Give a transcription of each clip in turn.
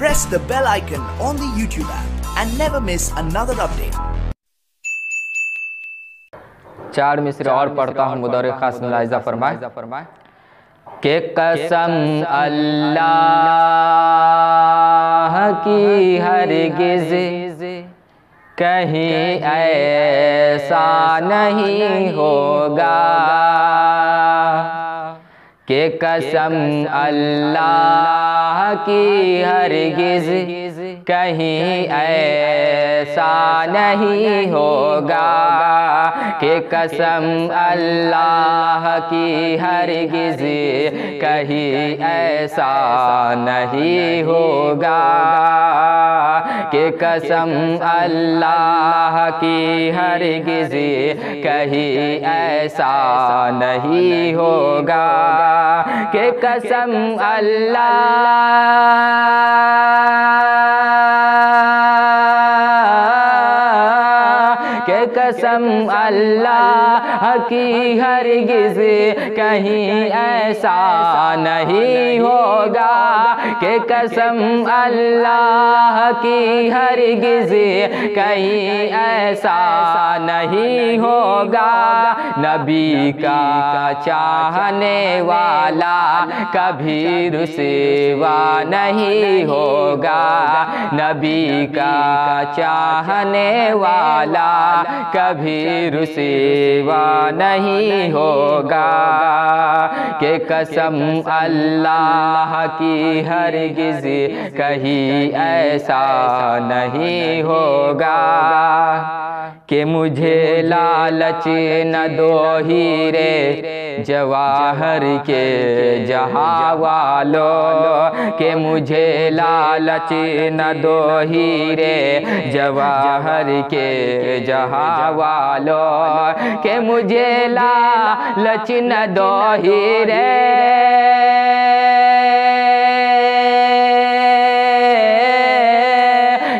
press the bell icon on the YouTube app and never miss another update. 4 मिसरे और पढ़ता हूँ, मुदौर खास मुलाहिज़ा फरमाए कि कसम अल्लाह की हरगिज़ कहीं ऐसा नहीं होगा, कि कसम अल्लाह की हरगिज़ कहीं ऐसा नहीं होगा, कि कसम अल्लाह की हरगिज़ कहीं ऐसा नहीं होगा, कि कसम अल्लाह की हरगिज़ कहीं ऐसा नहीं होगा, कि कसम कि कसम अल्लाह की हरगिज़ कहीं ऐसा नहीं होगा, कि कसम अल्लाह की हरगिज़ कहीं ऐसा नहीं होगा। नबी का चाहने वाला कभी रुसवा नहीं होगा, नबी का चाहने वाला कभी रुसवा नहीं होगा, कि कसम अल्लाह की हरगिज़ कहीं ऐसा नहीं होगा, कि मुझे लालच न दो हीरे जवाहर के जहाँ वालों, कि मुझे लालच न दो हीरे जवाहर के जहाँ वालों, कि मुझे लालच न दो हीरे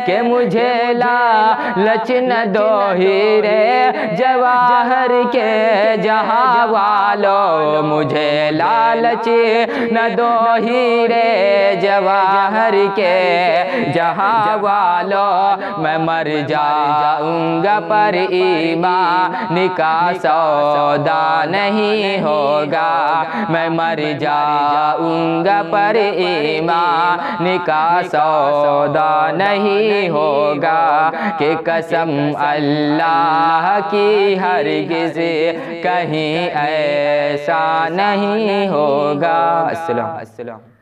कि मुझे लालच न दो हीरे जवाहर के जहाँ वालों, मुझे लालच न दो हीरे जवाहर के जहाँ वालों, मैं मर जाऊंगा पर ईमान का सौदा नहीं होगा, मैं मर जाऊंगा पर ईमान का सौदा नहीं होगा, कि कसम अल्लाह की हरगिज़ कहीं ऐसा नहीं होगा। अस्सलाम।